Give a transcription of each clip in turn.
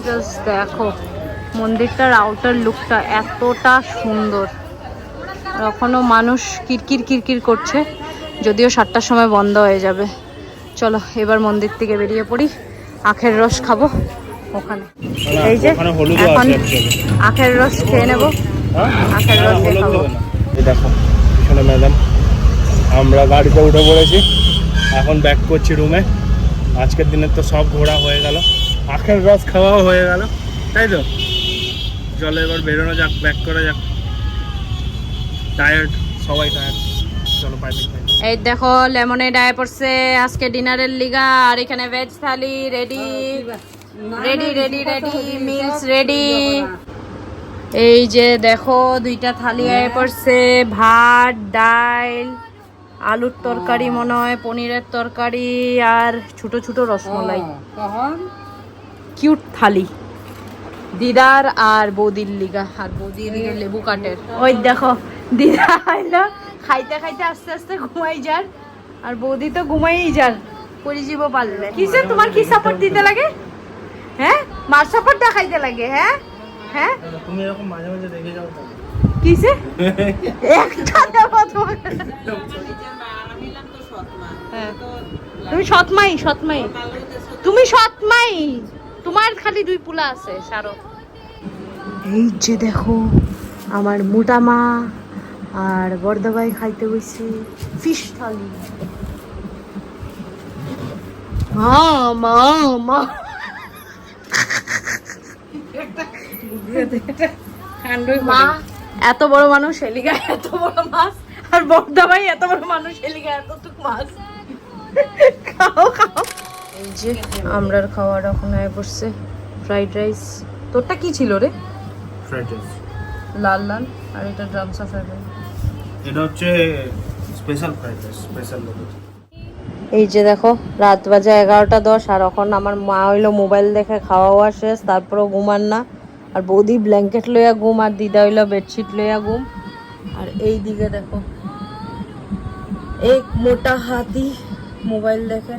Just দেখো মন্দিরটার outer লুকটা এতটা সুন্দর। এখনো মানুষ কিরকির কিরকির করছে, যদিও 7টার সময় বন্ধ হয়ে যাবে। চলো এবার মন্দির থেকে বেরিয়ে পড়ি, আখের রস খাবো ওখানে। এই যে এখন আখের রস খেয়ে নেবো, আখের রস দিয়ে খাবো। দেখো এখানে ম্যাডাম, আমরা গাড়িতে উঠে পড়েছি, এখন ব্যাক করছি রুমে। আজকের দিনে তো সব ঘোরা হয়ে গেল, আখের রস খাওয়াও হয়ে গেল, তাই তো? চলো এবার বেরোনো যাক, ব্যাক করা যাক। টায়ার্ড, সবাই টায়ার্ড। চলো বাই বাই। এই দেখো লেমনেড আয় পড়ছে আজকে ডিনারের লিগা, আর এখানে veg thali ready ready ready ready, meals ready. এই যে দেখো 2টা থালি আয় পড়ছে, ভাত, ডাল, আলুর তরকারি, মনে হয় পনিরের তরকারি, আর ছোট ছোট রসমালাই। কিউট থালি দিদার আর বৌদির লিগা, আর বৌদির লেবু কাটের। ওই দেখো দিদা আইলো খাইতে খাইতে আস্তে আস্তে ঘুমাই যার, আর বৌদি তো ঘুমাই যার, পরিজীব পারবে। কিসে তোমার কি সাপোর্ট দিতে লাগে? হ্যাঁ, মার সাপোর্ট দেখাইতে লাগে? হ্যাঁ হ্যাঁ, তুমি এরকম মাঝে মাঝে দেখে যাও। কিসে একটা দেবো তোমাকে? তুমি সৎমাই, সৎমাই, তুমি সৎমাই, তোমার খালি 2 পুলা আছে সারো। এই যে দেখো আমার মোটা মা আর বর্দাবাই খাইতে বসে ফিশ থালি। মা মা মা মা এত বড় মানুষ এলিগা এত বড় মাছ, আর বর্দাবাই এত বড় মানুষ এলিগা এতটুকু মাছ। খাও খাও। এই যে আমরার খাওয়ার ওখানে বসছে, ফ্রাইড রাইস। তোরটা কি ছিল রে? ফ্রাইড রাইস লাল লাল, আর এটা ড্রামসা ফ্রাইড রাইস। এটা হচ্ছে special fried rice, special logo. এই যে দেখো রাত বাজে 11:10, আর এখন আমার মা হইলো মোবাইল দেখে খাওয়া শেষ, তারপরও ঘুমান না। আর বৌদি ব্ল্যাঙ্কেট লইয়া ঘুম, আর দিদা হইলো বেডশিট লইয়া ঘুম। আর এই দিকে দেখো এক মোটা হাতি মোবাইল দেখে,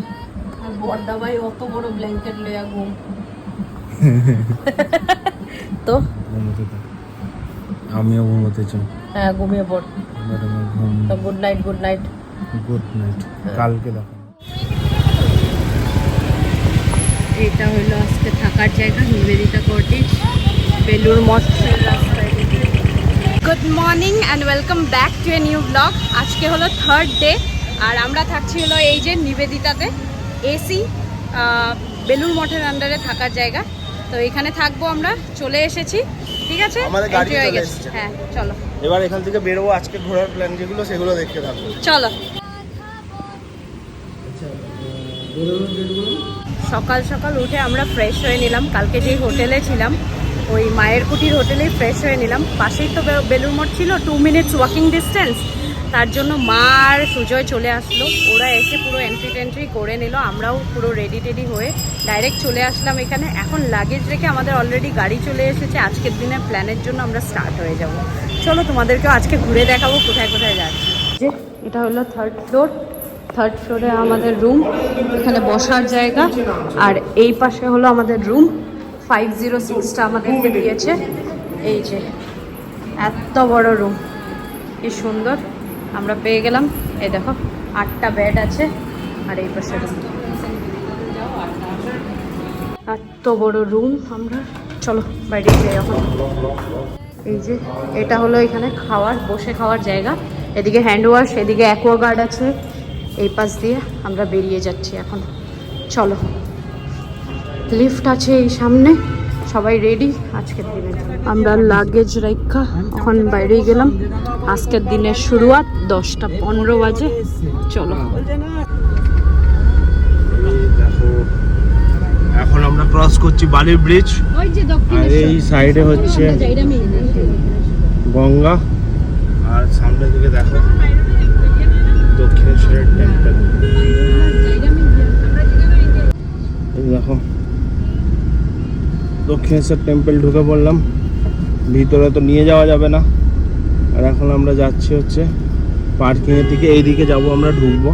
আর বড়দা ভাই অত বড় ব্ল্যাঙ্কেট লইয়া ঘুম। তো আমিও ঘুমোতে চাই। হ্যাঁ ঘুমিয়ে পড়। তো good night, good night, good night. কালকে দেখো। এটা হইলো আজকে থাকার জায়গা, নিবেদিতা কটেজ, বেলুর মঠের রাস্তায়। Good morning and welcome back to a new blog. আজকে হলো 3rd ডে, আর আমরা থাকছি হলো এই যে নিবেদিতাতে, এসি বেলুর মঠের আন্ডারে থাকার জায়গা। তো এখানে থাকবো, আমরা চলে এসেছি। ঠিক আছে, আমাদের গাড়ি চলে এসেছে। হ্যাঁ চলো এবার এখান থেকে বেরোবো, আজকে ঘোরার প্ল্যান যেগুলো সেগুলো দেখতে থাকবো। চলো। সকাল সকাল উঠে আমরা ফ্রেশ হয়ে নিলাম, কালকে যেই হোটেলে ছিলাম ওই মায়ের কুটির হোটেলেই ফ্রেশ হয়ে নিলাম। পাশেই তো বেলুর মঠ ছিল, 2 মিনিটস ওয়াকিং ডিস্টেন্স। তার জন্য মা আর সুজয় চলে আসলো, ওরা এসে পুরো এন্ট্রি করে নিল। আমরাও পুরো রেডি টেডি হয়ে ডাইরেক্ট চলে আসলাম এখানে। এখন লাগেজ রেখে আমাদের অলরেডি গাড়ি চলে এসেছে, আজকের দিনের প্ল্যানের জন্য আমরা স্টার্ট হয়ে যাব। চলো তোমাদেরকেও আজকে ঘুরে দেখাবো কোথায় কোথায় যাচ্ছি। যে এটা হলো 3rd ফ্লোর, 3rd ফ্লোরে আমাদের রুম, এখানে বসার জায়গা। আর এই পাশে হলো আমাদের রুম, 506টা আমাদেরকে দিয়েছে। এই যে এত বড় রুম, কি সুন্দর আমরা পেয়ে গেলাম। এই দেখো 8টা বেড আছে, আর এই পাশে রুম, এত বড় রুম আমরা। চলো বাইরে যাই এখন। এই যে এটা হলো এখানে খাওয়ার, বসে খাওয়ার জায়গা। এদিকে হ্যান্ড ওয়াশ, এদিকে অ্যাকোয়াগার্ড আছে। এই পাশ দিয়ে আমরা বেরিয়ে যাচ্ছি এখন। চলো, লিফট আছে এই সামনে। সবাই রেডি আজকের দিনে। আমরা লাগেজ রাখা এখন বাইরেই গেলাম। আজকের দিনের শুরুয়াত 10:15 বাজে। চলো দেখো এখন আমরা ক্রস করছি বালি ব্রিজ, আর এই সাইডে হচ্ছে গঙ্গা, আর সামনের দিকে দেখো দক্ষিণেশ্বরের টেম্পল। এই দেখো দক্ষিণেশ্বর টেম্পল ঢুকে পড়লাম, ভিতরে তো নিয়ে যাওয়া যাবে না। আর এখন আমরা যাচ্ছি হচ্ছে পার্কিংয়ের দিকে, এই দিকে যাবো আমরা, ঢুকবো।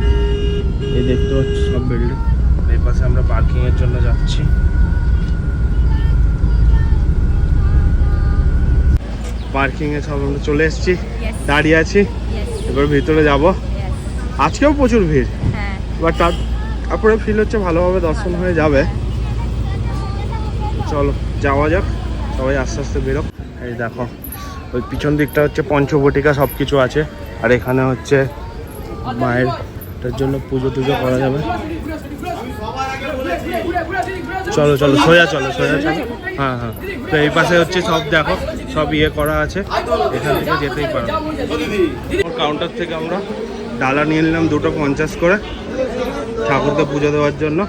এই দেখতে পাচ্ছি সব বিল্ডিং, এই পাশে আমরা পার্কিংয়ের জন্য যাচ্ছি। পার্কিংয়ে সব আমরা চলে এসেছি, Yes. দাঁড়িয়ে আছি। এবার ভিতরে যাব। আজকেও প্রচুর ভিড়, হ্যাঁ এবার তারপরে ফিল হচ্ছে ভালোভাবে দর্শন হয়ে যাবে। চলো যাওয়া যাক, সবাই আস্তে আস্তে বেরো। এই দেখো ওই পিছন দিকটা হচ্ছে পঞ্চবটিকা সব কিছু আছে, আর এখানে হচ্ছে মায়েরটার জন্য পুজো টুজো করা যাবে। চলো চলো সোজা চলো, সোজা চলো। হ্যাঁ হ্যাঁ, তো এই পাশে হচ্ছে সব দেখো সব ইয়ে করা আছে, এখান থেকে যেতেই পারো। কাউন্টার থেকে আমরা ডালা নিয়ে নিলাম 250 করে ঠাকুরকে পুজো দেওয়ার জন্য।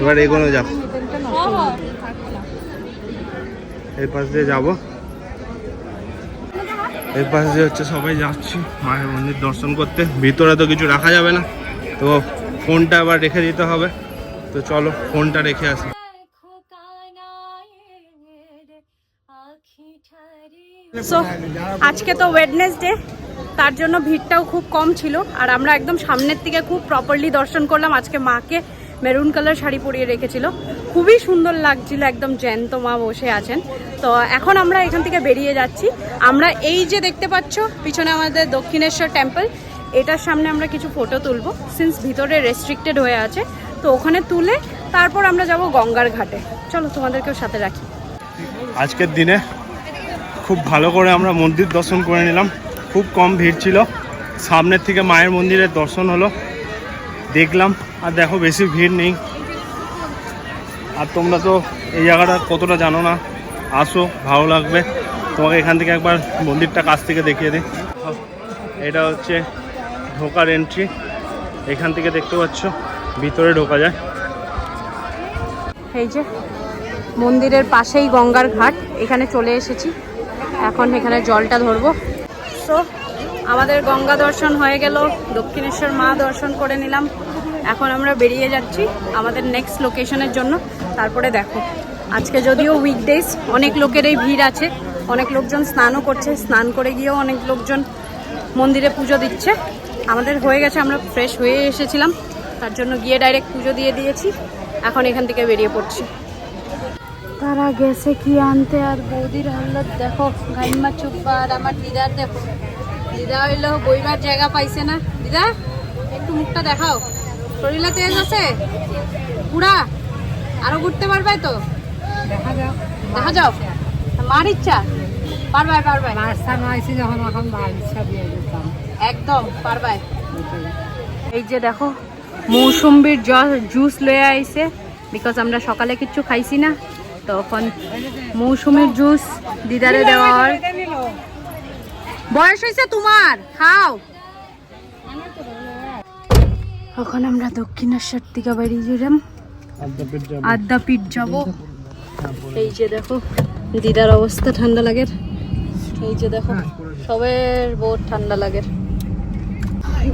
এবার এগোনো যাক, এই পাশ দিয়ে যাবো। এই পাশ দিয়ে হচ্ছে সবাই যাচ্ছি মায়ের মন্দির দর্শন করতে। ভিতরে তো কিছু রাখা যাবে না, তো ফোনটা আবার রেখে দিতে হবে। তো চলো ফোনটা রেখে আসি। সো আজকে তো ওয়েডনেসডে, তার জন্য ভিড়টাও খুব কম ছিল, আর আমরা একদম সামনের থেকে খুব প্রপারলি দর্শন করলাম। আজকে মাকে মেরুন কালার শাড়ি পরিয়ে রেখেছিল, খুবই সুন্দর লাগছিল, একদম জ্যান্ত মা বসে আছেন। তো এখন আমরা এখান থেকে বেরিয়ে যাচ্ছি। আমরা এই যে দেখতে পাচ্ছ পিছনে আমাদের দক্ষিণেশ্বর টেম্পল, এটার সামনে আমরা কিছু ফটো তুলবো, সিন্স ভিতরে রেস্ট্রিক্টেড হয়ে আছে। তো ওখানে তুলে তারপর আমরা যাব গঙ্গার ঘাটে। চলো তোমাদেরকেও সাথে রাখি। আজকের দিনে খুব ভালো করে আমরা মন্দির দর্শন করে নিলাম, খুব কম ভিড় ছিল। সামনের থেকে মায়ের মন্দিরের দর্শন হলো, দেখলাম। আর দেখো বেশি ভিড় নেই। আর তোমরা তো এই জায়গাটা কতটা জানো না, আসো ভালো লাগবে তোমাকে। এখান থেকে একবার মন্দিরটা কাছ থেকে দেখিয়ে দিই। এটা হচ্ছে ঢোকার এন্ট্রি, এখান থেকে দেখতে পাচ্ছ ভিতরে ঢোকা যায়। এই যে মন্দিরের পাশেই গঙ্গার ঘাট, এখানে চলে এসেছি। এখন এখানে জলটা ধরবো। সো আমাদের গঙ্গা দর্শন হয়ে গেল, দক্ষিণেশ্বর মা দর্শন করে নিলাম। এখন আমরা বেরিয়ে যাচ্ছি আমাদের নেক্সট লোকেশনের জন্য। তারপরে দেখো আজকে যদিও উইকডেজ, অনেক লোকেরই ভিড় আছে, অনেক লোকজন স্নানও করছে, স্নান করে গিয়েও অনেক লোকজন মন্দিরে পুজো দিচ্ছে। আমাদের হয়ে গেছে, আমরা ফ্রেশ হয়ে এসেছিলাম, তার জন্য গিয়ে ডাইরেক্ট পুজো দিয়ে দিয়েছি। এখন এখান থেকে বেরিয়ে পড়ছি। তারা গেছে কি আনতে, আর বৌদির হালত দেখো, গাইমা চুপ্পা। আর আমার দিদার দেখো, দিদা হইলো বইবার জায়গা পাইছে না। দিদা একটু মুখটা দেখাও, শরীরে তেজ আছে পুরা, আরো ঘুরতে পারবে তো? দেখা যাও, দেখা যাও। মার ইচ্ছা পারবে, পারবে যখন এখন মার ইচ্ছা দিয়ে দিতাম, একদম পারবে। এই যে দেখো মৌসুম্বির জুস লয়ে আইছে, বিকজ আমরা সকালে কিচ্ছু খাইছি না, তখন মৌসুমির জুস দিদারে দেওয়া হয়। বয়স হয়েছে তোমার, খাও। এখন আমরা দক্ষিণেশ্বর থেকে বেরিয়ে গেলাম, আদ্যাপীঠ যাব। এই যে দেখো দিদার অবস্থা, ঠান্ডা লাগে। এই যে দেখো সবের বহুত ঠান্ডা লাগে।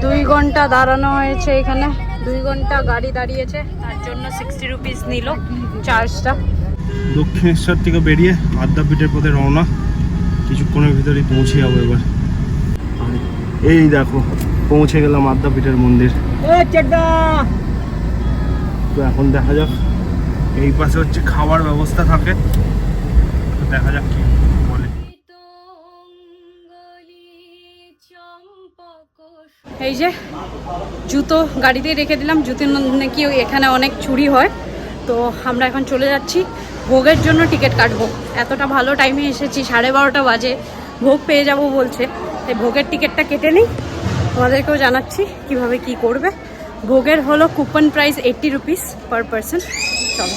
2 ঘন্টা দাঁড়ানো হয়েছে এখানে, 2 ঘন্টা গাড়ি দাঁড়িয়েছে, তার জন্য 60 রুপিস নিল চার্জটা। দক্ষিণেশ্বর থেকে বেরিয়ে আদ্যাপীঠের পথে রওনা, কিছুক্ষণের ভিতরেই পৌঁছে যাবো। এবার এই দেখো পৌঁছে গেলাম আদ্যাপীঠের মন্দির। তো এখন দেখা যাক, এই পাশে হচ্ছে খাবার ব্যবস্থা থাকে, তো দেখা যাক কি বলে। এই যে জুতো গাড়িতেই রেখে দিলাম, জুতোর নাকি এখানে অনেক চুরি হয়। তো আমরা এখন চলে যাচ্ছি ভোগের জন্য টিকিট কাটবো। এতটা ভালো টাইমে এসেছি, 12:30 বাজে, ভোগ পেয়ে যাব বলছে, তাই ভোগের টিকিটটা কেটে নিই। তোমাদেরকেও জানাচ্ছি কিভাবে কি করবে। ভোগের হলো coupon price 80 rupees per person. চলো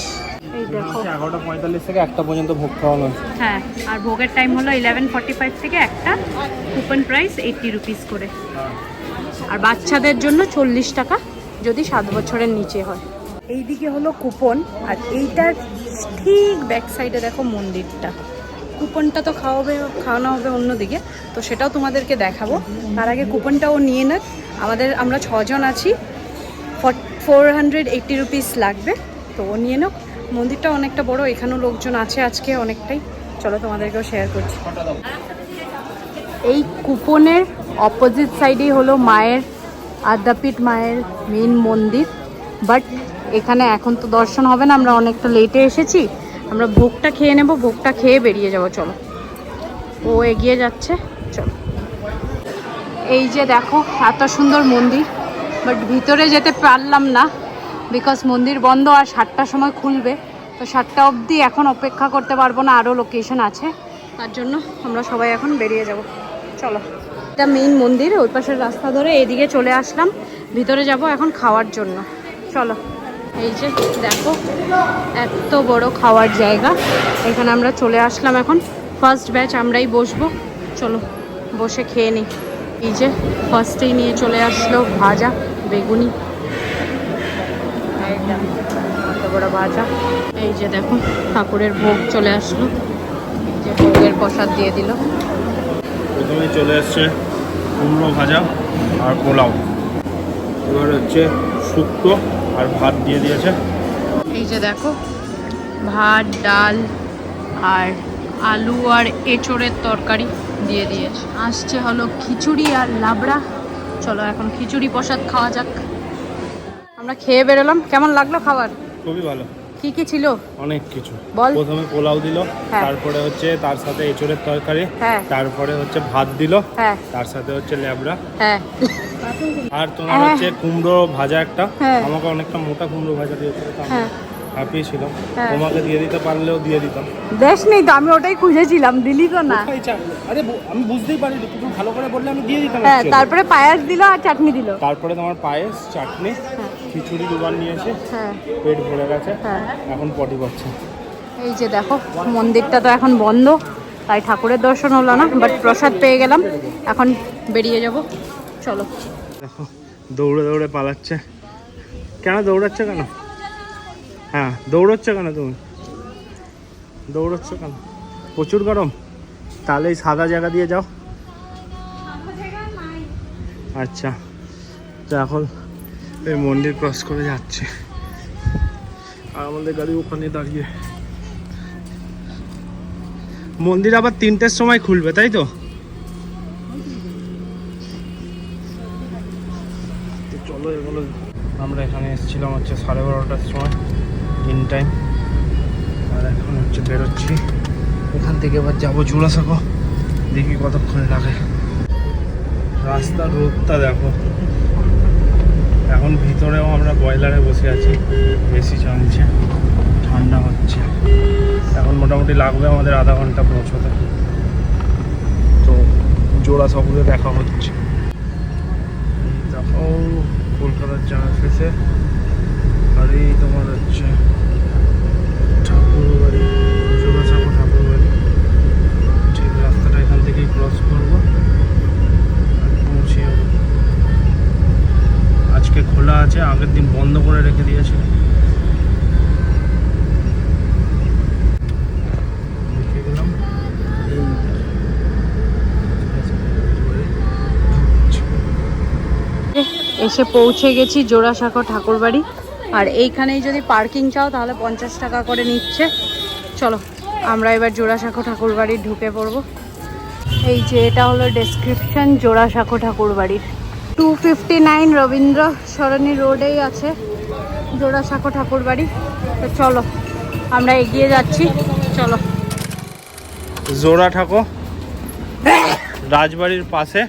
এই দেখো 11:45 থেকে 1টা পর্যন্ত ভোগ খাওয়ানো আছে। হ্যাঁ, আর ভোগের টাইম হলো 11:45 থেকে 1টা, কুপন প্রাইস 80 রুপিস করে। আর বাচ্চাদের জন্য 40 টাকা যদি 7 বছরের নিচে হয়। এইদিকে হলো কুপন, আর এইটার ঠিক ব্যাক সাইডে দেখো মন্দিরটা। কুপনটা তো খাওয়ানো হবে অন্যদিকে, তো সেটাও তোমাদেরকে দেখাবো। তার আগে কুপনটাও নিয়ে নেন। আমরা 6 জন আছি, 480 রুপিস লাগবে, তো ও নিয়ে নাও। মন্দিরটা অনেকটা বড়, এখানেও লোকজন আছে আজকে অনেকটাই। চলো তোমাদেরকেও শেয়ার করছি। এই কুপনের অপোজিট সাইডেই হলো মায়ের আদ্যাপীঠ মায়ের মেন মন্দির, বাট এখানে এখন তো দর্শন হবে না, আমরা অনেকটা লেটে এসেছি। আমরা ভোগটা খেয়ে নেব, ভোগটা খেয়ে বেরিয়ে যাব। চলো ও এগিয়ে যাচ্ছে, চলো। এই যে দেখো এত সুন্দর মন্দির, বাট ভিতরে যেতে পারলাম না বিকজ মন্দির বন্ধ, আর 7টার সময় খুলবে। তো 7টা অবধি এখন অপেক্ষা করতে পারবো না, আরও লোকেশন আছে, তার জন্য আমরা সবাই এখন বেরিয়ে যাব। চলো, এটা মেইন মন্দির, ওই পাশের রাস্তা ধরে এদিকে চলে আসলাম, ভিতরে যাব এখন খাওয়ার জন্য। চলো, এই যে দেখো এত বড় খাওয়ার জায়গা, এখানে আমরা চলে আসলাম। এখন ফার্স্ট ব্যাচ আমরাই বসবো, চলো বসে খেয়ে নিই। এই যে ফার্স্টেই নিয়ে চলে আসলো ভাজা বেগুনি, এত বড় ভাজা। এই যে দেখো ঠাকুরের ভোগ চলে আসলো, এই যে ভোগের প্রসাদ দিয়ে দিল। প্রথমে চলে আসছে কুমড়ো ভাজা আর পোলাও, এবার হচ্ছে শুক্তো আর ভাত দিয়ে দিয়েছে। এই যে দেখো ভাত, ডাল আর আলু আর এঁচোড়ের তরকারি দিয়ে দিয়েছে। আসছে হলো খিচুড়ি আর লাবড়া। চলো এখন খিচুড়ি প্রসাদ খাওয়া যাক। আমরা খেয়ে বেরোলাম, কেমন লাগলো খাবার? খুবই ভালো। কি কি ছিল? অনেক কিছু। বল। প্রথমে পোলাও দিল, হ্যাঁ। তারপরে হচ্ছে তার সাথে এঁচোড়ের তরকারি, হ্যাঁ। তারপরে হচ্ছে ভাত দিল, হ্যাঁ তার সাথে হচ্ছে ল্যাবড়া, হ্যাঁ আর তোমার হচ্ছে কুমড়ো ভাজা একটা। হ্যাঁ। আমাকে অনেকটা মোটা কুমড়ো ভাজা দিয়েছিল, তো আমি হ্যাঁ হ্যাপি ছিলাম। হ্যাঁ। তোমাকে দিয়ে দিতে পারলেও দিয়ে দিতাম। দেশ নেই তো, আমি ওটাই খুঁজেছিলাম, দিলি তো না। আরে আমি বুঝতেই পারি, তুমি ভালো করে বললে আমি দিয়ে দিতাম। হ্যাঁ, actually। তারপরে পায়েস দিল আর চাটনি দিল। তারপরে তোমার পায়েস, চাটনি, হ্যাঁ। খিচুড়ি দুবার নিয়েছে, হ্যাঁ পেট ভরে গেছে, হ্যাঁ। এখন পটি করছে। এই যে দেখো মন্দিরটা তো এখন বন্ধ, তাই ঠাকুরের দর্শন হলো না, বাট প্রসাদ পেয়ে গেলাম। এখন বেরিয়ে যাব, চলো। দেখো দৌড়ে দৌড়ে পালাচ্ছে। কেন দৌড়াচ্ছ কেন? হ্যাঁ, দৌড়চ্ছ কেন তুমি? দৌড়চ্ছ কেন? প্রচুর গরম? তাহলে এই সাদা জায়গা দিয়ে যাও। আচ্ছা, তো এখন এই মন্দির ক্রস করে যাচ্ছে, আর আমাদের গাড়ি ওখানে দাঁড়িয়ে। মন্দির আবার 3টের সময় খুলবে, তাই তো? চলো এগুলো। আমরা এখানে এসেছিলাম হচ্ছে 12:30টার সময়, ইন টাইম, আর এখন হচ্ছে বেরোচ্ছি। এখান থেকে এবার যাবো জোড়াসাঁকো, দেখি কতক্ষণ লাগে। রাস্তার রোদটা দেখো। এখন ভিতরেও আমরা বয়লারে বসে আছি, এসি চলছে, ঠান্ডা হচ্ছে। এখন মোটামুটি লাগবে আমাদের আধা ঘন্টা পৌঁছতে। তো জোড়াসাঁকোতে দেখা হচ্ছে। দেখো কলকাতার জানা ফেসে, আর এই তোমার হচ্ছে ঠাকুরবাড়ি, জোড়াসাঁকো ঠাকুরবাড়ি। ঠিক রাস্তাটা এখান থেকেই ক্রস করবো আর পৌঁছে যাবো। আজকে খোলা আছে, আগের দিন বন্ধ করে রেখে দিয়েছিল। দেখে গেলাম এসে পৌঁছে গেছি জোড়াসাঁকো ঠাকুরবাড়ি, আর এইখানেই যদি পার্কিং চাও তাহলে 50 টাকা করে নিচ্ছে। চলো আমরা এবার জোড়াসাঁকো ঠাকুরবাড়ি ঢুকে পড়বো। এই যে এটা হলো ডেসক্রিপশন জোড়াসাঁকো ঠাকুরবাড়ির। 259 রবীন্দ্র সরণি রোডেই আছে জোড়াসাঁকো ঠাকুরবাড়ি। তো চলো আমরা এগিয়ে যাচ্ছি, চলো। জোড়া ঠাকুর রাজবাড়ির পাশে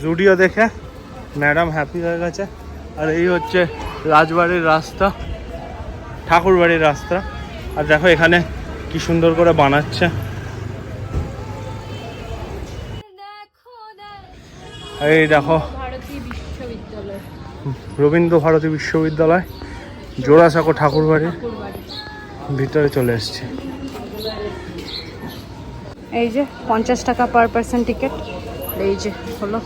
জুডিও দেখে ম্যাডাম হ্যাপি হয়ে গেছে। আর এই হচ্ছে রাজবাড়ির রাস্তা, ঠাকুরবাড়ির রাস্তা। আর দেখো এখানে কি সুন্দর করে বানাচ্ছে। এই দেখো ভারতী বিশ্ববিদ্যালয়, রবীন্দ্র ভারতী বিশ্ববিদ্যালয়, জোড়াসাঁকো ঠাকুরবাড়ির ভিতরে চলে এসছে। এই যে 50 টাকা পার পার্সন টিকিট। এই যে হলো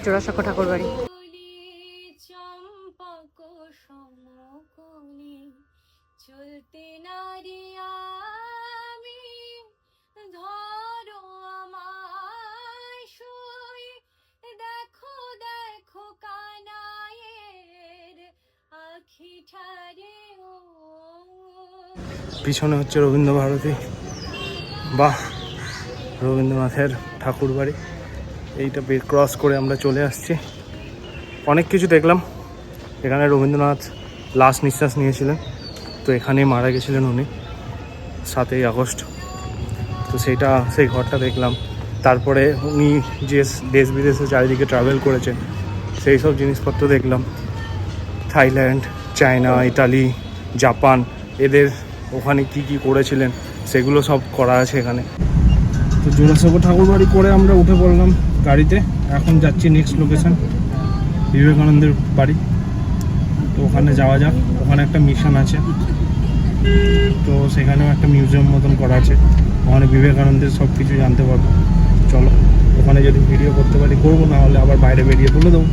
জোড়াসাঁকো ঠাকুরবাড়ি। পিছনে হচ্ছে রবীন্দ্র ভারতী বা রবীন্দ্রনাথের ঠাকুর বাড়ি। এইটা ক্রস করে আমরা চলে আসছি। অনেক কিছু দেখলাম। এখানে রবীন্দ্রনাথ লাস্ট নিঃশ্বাস নিয়েছিলেন, তো এখানেই মারা গেছিলেন উনি 7ই আগস্ট। তো সেই ঘরটা দেখলাম। তারপরে উনি যে দেশ বিদেশে চারিদিকে ট্রাভেল করেছেন সেই সব জিনিসপত্র দেখলাম। থাইল্যান্ড, চায়না, ইটালি, জাপান, এদের ওখানে কি কি করেছিলেন সেগুলো সব করা আছে এখানে। তো জোড়াসাঁকো ঠাকুরবাড়ি করে আমরা উঠে পড়লাম গাড়িতে। এখন যাচ্ছি নেক্সট লোকেশন, বিবেকানন্দের বাড়ি। তো ওখানে যাওয়া যাক। ওখানে একটা মিশন আছে, তো সেখানেও একটা মিউজিয়াম মতন করা আছে, ওখানে বিবেকানন্দের সব কিছু জানতে পারবো। চলো ওখানে যদি ভিডিও করতে পারি করবো, না হলে আবার বাইরে বেরিয়ে বলে দেবো।